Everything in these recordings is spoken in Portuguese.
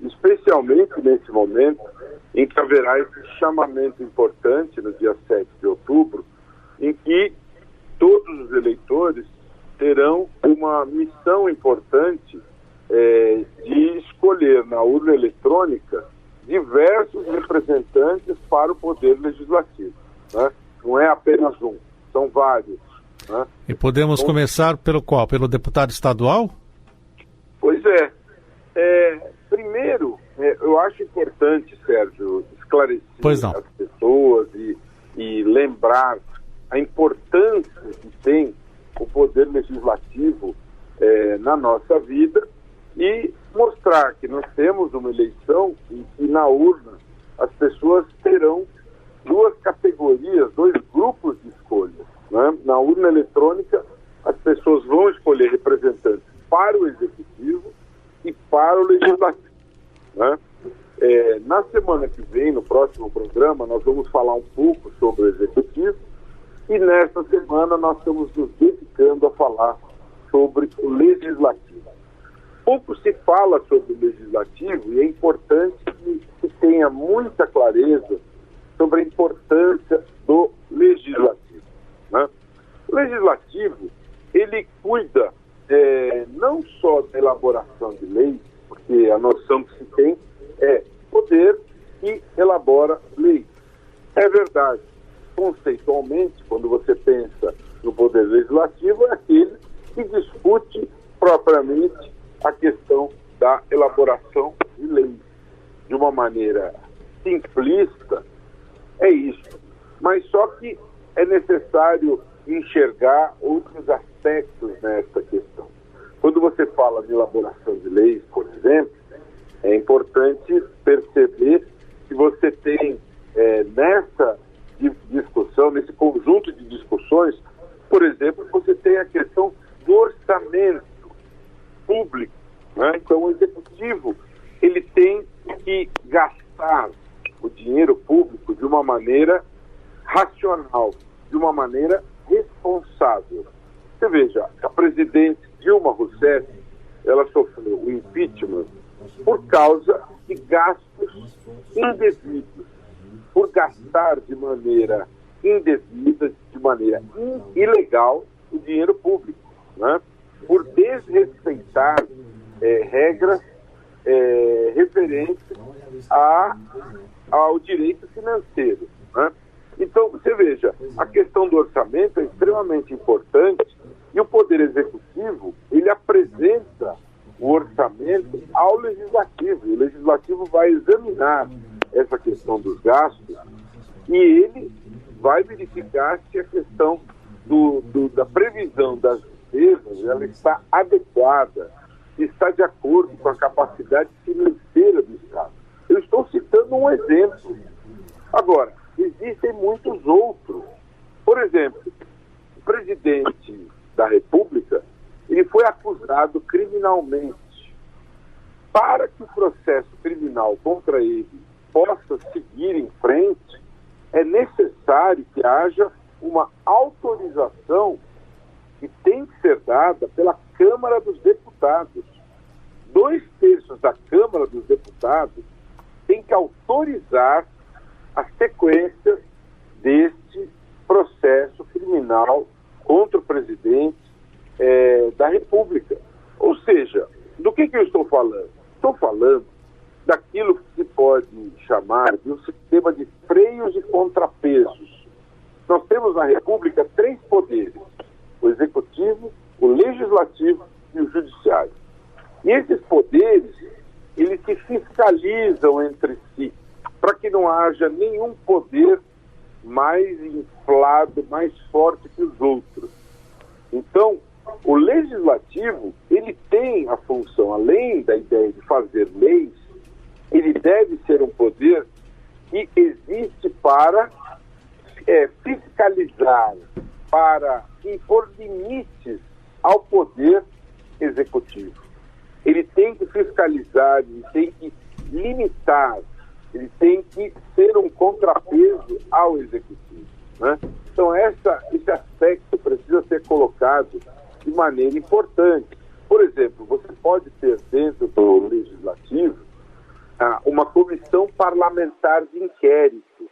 Especialmente nesse momento em que haverá esse chamamento importante no dia 7 de outubro, em que todos os eleitores terão uma missão importante de escolher na urna eletrônica diversos representantes para o Poder Legislativo, né? Não é apenas um, são vários, né? E podemos começar pelo qual? Pelo deputado estadual? Pois é. Primeiro, eu acho importante, Sérgio, esclarecer as pessoas e lembrar a importância que tem o Poder Legislativo na nossa vida e mostrar que nós temos uma eleição em que na urna as pessoas terão duas categorias, dois grupos de escolha, né? Na urna eletrônica as pessoas vão escolher representantes para o Executivo e para o Legislativo, né? Na semana que vem, no próximo programa, nós vamos falar um pouco sobre o Executivo e nesta semana nós estamos nos dedicando a falar sobre o Legislativo. Pouco se fala sobre o Legislativo e é importante que se tenha muita clareza sobre a importância do Legislativo, né? O Legislativo, ele cuida não só da elaboração de leis, porque a noção que se tem é poder que elabora leis. É verdade, conceitualmente, quando você pensa no Poder Legislativo, é aquele que discute propriamente a questão da elaboração de leis. De uma maneira simplista, é isso. Mas só que é necessário enxergar outros aspectos nessa questão. Quando você fala de elaboração de leis, por exemplo, é importante perceber que você tem nessa discussão, nesse conjunto de discussões, por exemplo, você tem a questão do orçamento público, né? Então o Executivo, ele tem que gastar o dinheiro público de uma maneira racional, de uma maneira responsável. Você veja, a presidente Dilma Rousseff, ela sofreu o impeachment por causa de gastos indevidos, por gastar de maneira indevida, de maneira ilegal, o dinheiro público, né? Por desrespeitar regras referentes ao direito financeiro, né? Então, você veja, a questão do orçamento é extremamente importante e o Poder Executivo, ele apresenta o orçamento ao Legislativo. O Legislativo vai examinar essa questão dos gastos e ele vai verificar se a questão da previsão das despesas ela está adequada, está de acordo com a capacidade financeira do Estado. Eu estou citando um exemplo. Agora, existem muitos outros. Por exemplo, o presidente da República, ele foi acusado criminalmente. Para que o processo criminal contra ele possa seguir em frente, é necessário que haja uma autorização que tem que ser dada pela Câmara dos Deputados. 2/3 da Câmara dos Deputados tem que autorizar a sequência deste processo criminal contra o presidente da República. Ou seja, do que eu estou falando? Estou falando daquilo que se pode chamar de um sistema de freios e contrapesos. Nós temos na República 3 poderes: o Executivo, o Legislativo e o Judiciário. E esses poderes, eles se fiscalizam entre si, para que não haja nenhum poder mais inflado, mais forte que os outros. Então, o Legislativo, ele tem a função, além da ideia de fazer leis, ele deve ser um poder que existe para fiscalizar, para impor limites ao poder executivo. Ele tem que fiscalizar, ele tem que limitar, ele tem que ser um contrapeso ao executivo, né? Então esse aspecto precisa ser colocado de maneira importante. Por exemplo, você pode ter dentro do Legislativo uma comissão parlamentar de inquérito,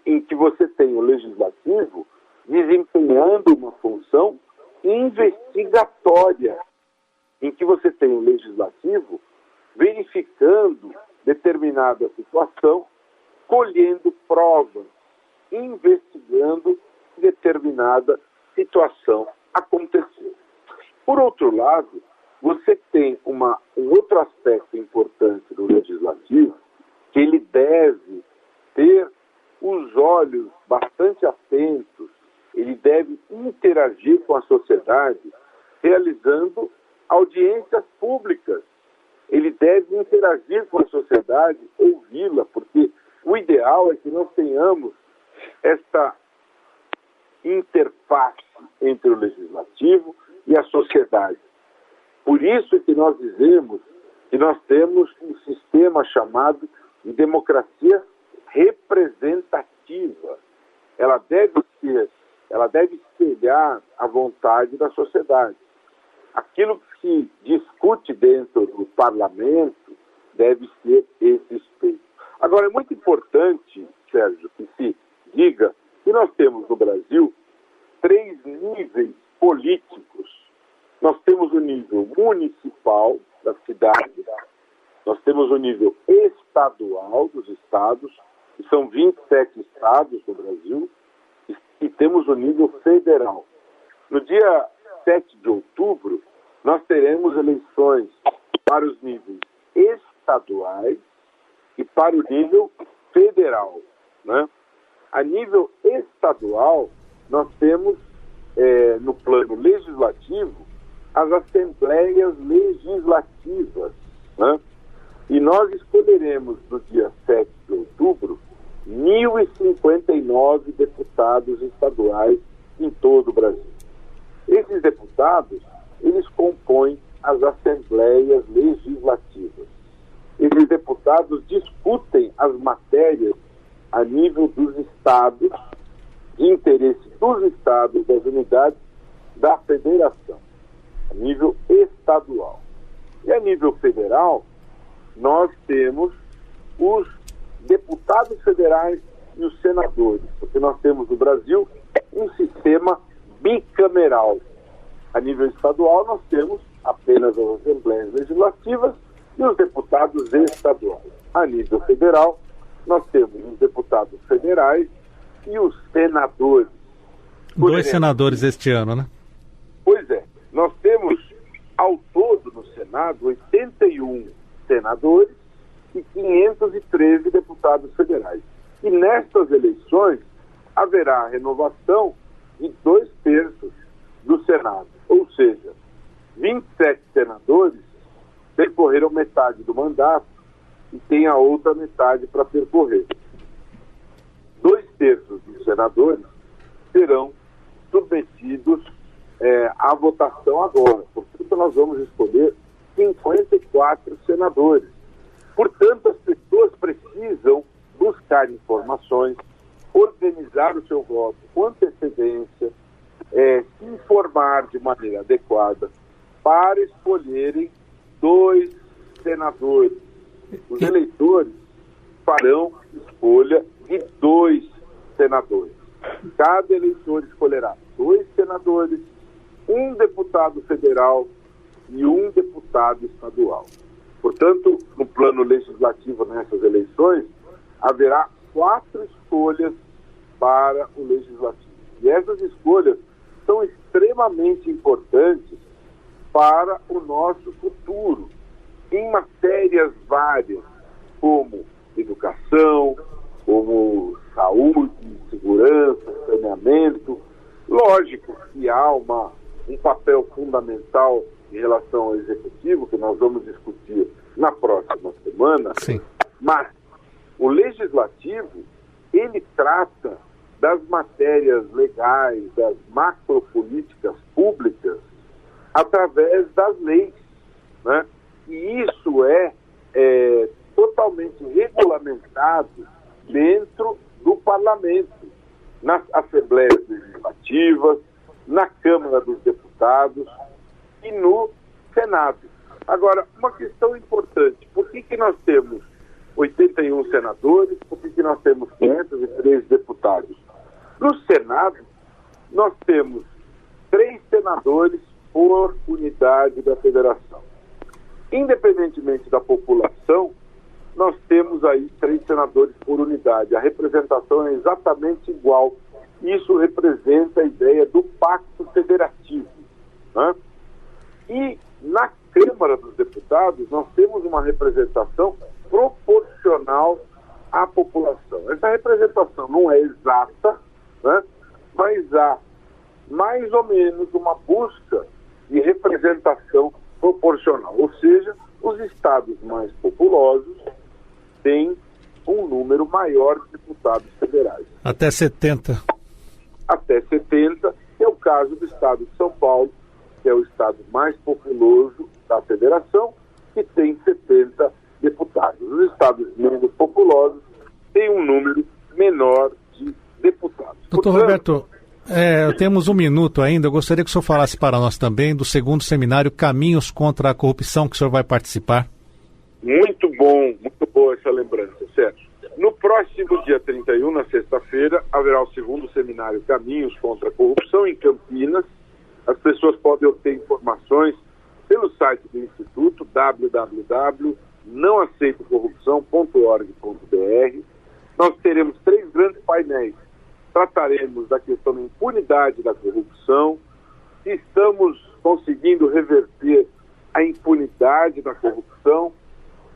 em que você tem o Legislativo desempenhando uma função investigatória, em que você tem o Legislativo verificando determinada situação, colhendo provas, investigando determinada situação acontecer. Por outro lado, você tem um outro aspecto importante do Legislativo, que ele deve ter os olhos bastante atentos, ele deve interagir com a sociedade, realizando audiências públicas. Ele deve interagir com a sociedade, ouvi-la, porque o ideal é que nós tenhamos esta interface entre o Legislativo e a sociedade. Por isso é que nós dizemos que nós temos um sistema chamado de democracia representativa. Ela deve espelhar a vontade da sociedade. Aquilo que se discute dentro do parlamento deve ser esse espelho. Agora, é muito importante, Sérgio, que se diga que nós temos no Brasil 3 níveis políticos. Nós temos o nível municipal das cidades, nós temos o nível estadual dos estados, que são 27 estados no Brasil, e temos o nível federal. No dia 7 de outubro, nós teremos eleições para os níveis estaduais e para o nível federal, né? A nível estadual, nós temos, no plano legislativo, as assembleias legislativas, né? E nós escolheremos, no dia 7 de outubro, 1.059 deputados estaduais em todo o Brasil. Esses deputados, eles compõem as assembleias legislativas. Esses deputados discutem as matérias a nível dos estados, de interesse dos estados, das unidades da federação, a nível estadual. E a nível federal, nós temos os deputados federais e os senadores, porque nós temos no Brasil um sistema bicameral. A nível estadual, nós temos apenas as assembleias legislativas e os deputados estaduais. A nível federal, nós temos os deputados federais e os senadores. 2 senadores este ano, né? Pois é. Nós temos, ao todo, no Senado, 81 senadores e 513 deputados federais. E nestas eleições, haverá a renovação de 2/3 do Senado. Ou seja, 27 senadores percorreram metade do mandato e tem a outra metade para percorrer. 2/3 dos senadores serão submetidos à votação agora. Portanto, nós vamos escolher 54 senadores. Portanto, as pessoas precisam buscar informações, organizar o seu voto com antecedência, se informar de maneira adequada para escolherem 2 senadores. Os eleitores farão escolha de 2 senadores. Cada eleitor escolherá 2 senadores, 1 deputado federal e 1 deputado estadual. Portanto, no plano legislativo nessas eleições, haverá 4 escolhas para o legislativo. E essas escolhas são extremamente importantes para o nosso futuro, em matérias várias, como educação, como saúde, segurança, saneamento. Lógico que há um papel fundamental em relação ao executivo, que nós vamos discutir na próxima semana. Sim. Mas o legislativo, ele trata das matérias legais, das macropolíticas públicas, através das leis, né? E isso é totalmente regulamentado dentro do parlamento, nas assembleias legislativas, na Câmara dos Deputados e no Senado. Agora, uma questão importante, por que nós temos 81 senadores, por que nós temos 503 deputados? No Senado, nós temos 3 senadores por unidade da federação. Independentemente da população, nós temos aí 3 senadores por unidade. A representação é exatamente igual. Isso representa a ideia do pacto federativo, né? E na Câmara dos Deputados, nós temos uma representação proporcional à população. Essa representação não é exata, né? Mas há mais ou menos uma busca de representação proporcional. Ou seja, os estados mais populosos têm um número maior de deputados federais. Até 70. Até 70, é o caso do estado de São Paulo, que é o estado mais populoso da federação, que tem 70 deputados. Os estados menos populosos têm um número menor de deputados. Doutor Roberto, temos 1 minuto ainda. Eu gostaria que o senhor falasse para nós também do 2º seminário Caminhos contra a Corrupção, que o senhor vai participar. Muito bom, muito boa essa lembrança, Sérgio. No próximo dia 31, na sexta-feira, haverá o 2º seminário Caminhos contra a Corrupção em Campinas. As pessoas podem obter informações pelo site do Instituto, www.nãoaceitocorrupção.org.br. Nós teremos 3 grandes painéis. Trataremos da questão da impunidade da corrupção, se estamos conseguindo reverter a impunidade da corrupção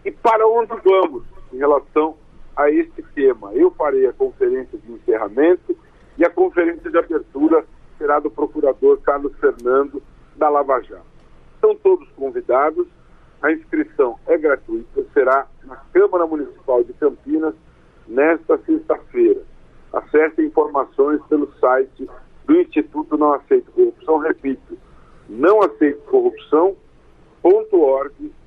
e para onde vamos em relação a este tema. Eu farei a conferência de encerramento e a conferência de abertura será do procurador Carlos Fernando da Lava Jato. Estão todos convidados, a inscrição é gratuita, será na Câmara Municipal de Campinas nesta sexta-feira. Acesse informações pelo site do Instituto Não Aceito Corrupção, repito, nãoaceitocorrupção.org.br.